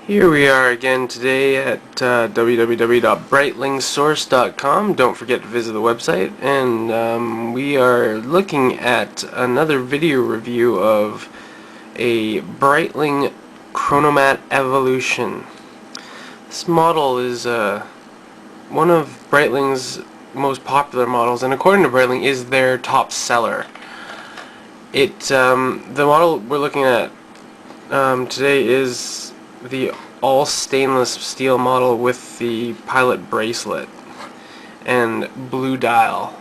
Here we are again today at www.breitlingsource.com. Don't forget to visit the website, and we are looking at another video review of a Breitling Chronomat Evolution. This model is one of Breitling's most popular models, and according to Breitling is their top seller. The model we're looking at today is the all stainless steel model with the pilot bracelet and blue dial.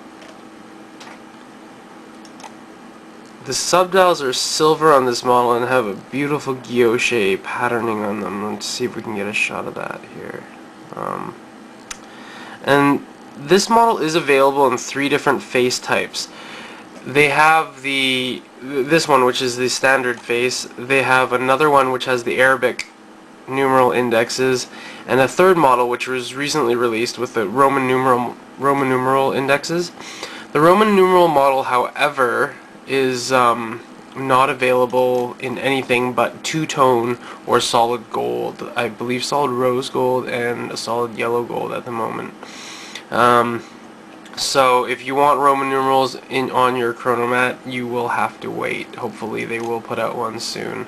The subdials are silver on this model and have a beautiful guilloche patterning on them. Let's see if we can get a shot of that here. And this model is available in 3 different face types. They have this one, which is the standard face. They have another one which has the Arabic numeral indexes, and a third model which was recently released with the Roman numeral indexes. The Roman numeral model, however, is not available in anything but two-tone or solid gold. I believe solid rose gold and a solid yellow gold at the moment. So if you want Roman numerals on your Chronomat, you will have to wait. Hopefully they will put out one soon.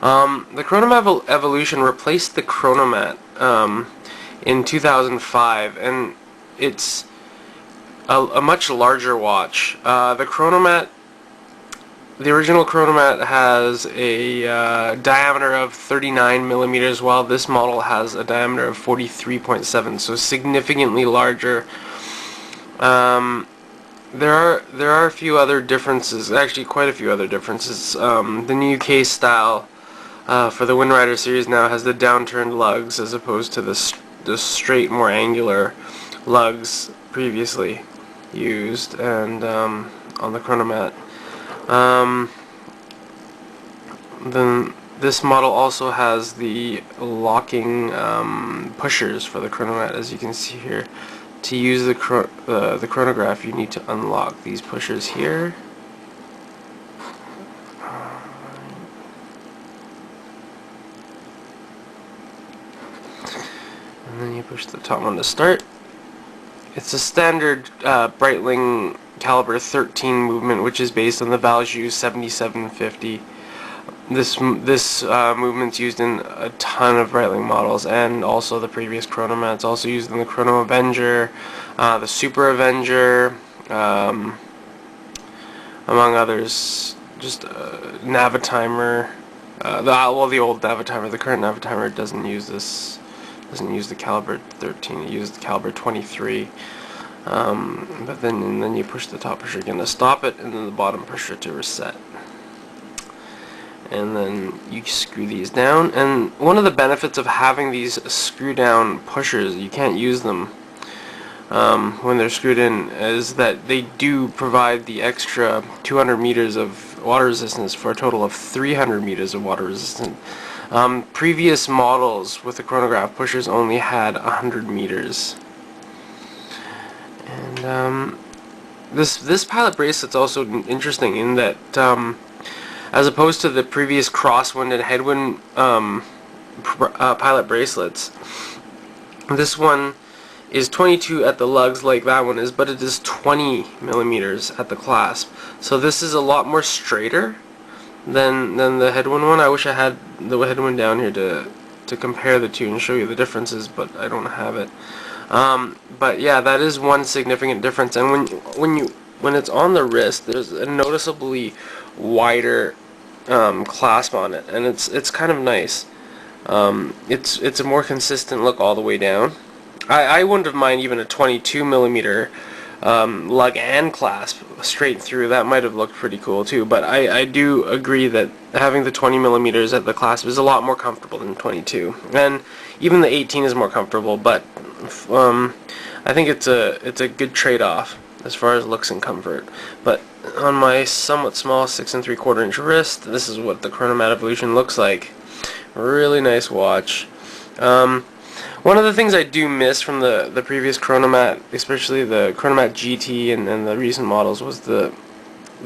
The Chronomat Evolution replaced the Chronomat in 2005, and it's a much larger watch. The original Chronomat has a diameter of 39 millimeters, while this model has a diameter of 43.7, so significantly larger. There are a few other differences, actually quite a few other differences. The new case style for the Windrider series now has the downturned lugs as opposed to the straight, more angular lugs previously used and on the Chronomat. Then this model also has the locking pushers for the Chronomat, as you can see here. To use the chronograph, you need to unlock these pushers here. And then you push the top one to start. It's a standard Breitling caliber 13 movement, which is based on the Valjoux 7750. This movement's used in a ton of Breitling models, and also the previous Chronomats. Also used in the Chrono Avenger, the Super Avenger, among others. Just Navitimer. The old Navitimer. The current Navitimer doesn't use this. Doesn't use the caliber 13. It uses the caliber 23. But then you push the top pusher again to stop it, and then the bottom pusher to reset. And then you screw these down. And one of the benefits of having these screw down pushers, you can't use them when they're screwed in, is that they do provide the extra 200 meters of water resistance for a total of 300 meters of water resistance. Previous models with the chronograph pushers only had 100 meters. And this pilot bracelet's also interesting in that as opposed to the previous crosswind and headwind pilot bracelets, this one is 22 at the lugs like that one is, but it is 20 millimeters at the clasp. So this is a lot more straighter than the headwind one. I wish I had the headwind down here to compare the two and show you the differences, but I don't have it. But yeah, that is one significant difference. And when it's on the wrist, there's a noticeably wider clasp on it, and it's kind of nice. It's a more consistent look all the way down. I wouldn't have minded even a 22 millimeter lug and clasp straight through. That might have looked pretty cool too, but I do agree that having the 20 millimeters at the clasp is a lot more comfortable than 22, and even the 18 is more comfortable, but I think it's a good trade-off as far as looks and comfort. But on my somewhat small 6 3/4 inch wrist, this is what the Chronomat Evolution looks like. Really nice watch. One of the things I do miss from the previous Chronomat, especially the Chronomat GT and the recent models, was the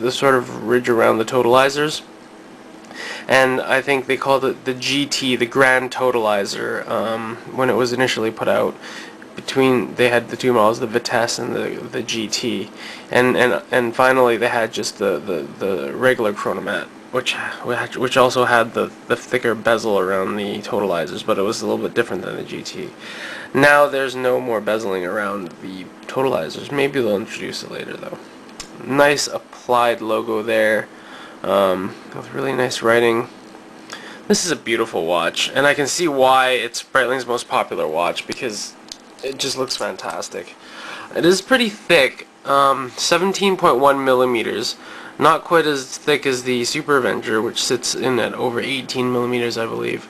sort of ridge around the totalizers. and I think they called it the GT, the Grand Totalizer, when it was initially put out. They had the two models, the Vitesse and the GT, and finally they had just the regular Chronomat, which also had the thicker bezel around the totalizers, but it was a little bit different than the GT. Now there's no more bezeling around the totalizers. Maybe they'll introduce it later though. Nice applied logo there, with really nice writing. This is a beautiful watch, and I can see why it's Breitling's most popular watch, because it just looks fantastic. It is pretty thick, 17.1 millimeters, not quite as thick as the Super Avenger, which sits in at over 18 millimeters, I believe.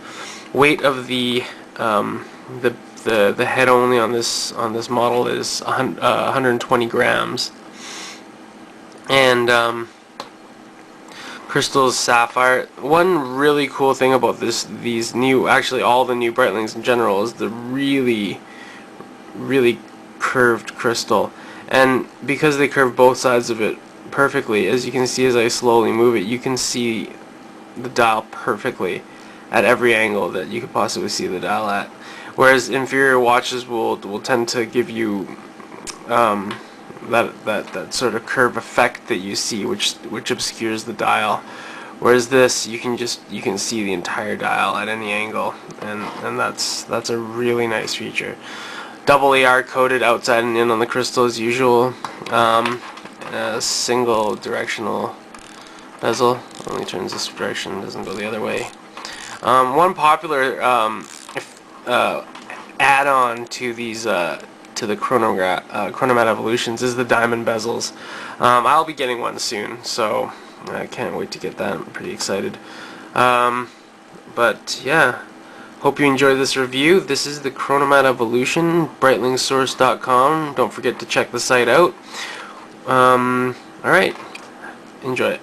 Weight of the head only on this model is 120 grams, and crystal is sapphire. One really cool thing about these new, actually all the new Breitlings in general, is the really curved crystal, and because they curve both sides of it perfectly, as you can see as I slowly move it, you can see the dial perfectly at every angle that you could possibly see the dial at, whereas inferior watches will tend to give you that sort of curve effect that you see, which obscures the dial, whereas this you can see the entire dial at any angle, and that's a really nice feature. Double AR coated outside and in on the crystal as usual. A single directional bezel, only turns this direction, doesn't go the other way. One popular add-on to these to the Chronomat Evolutions is the diamond bezels. I'll be getting one soon, so I can't wait to get that. I'm pretty excited. But yeah. Hope you enjoyed this review. This is the Chronomat Evolution, BreitlingSource.com. Don't forget to check the site out. Alright, enjoy it.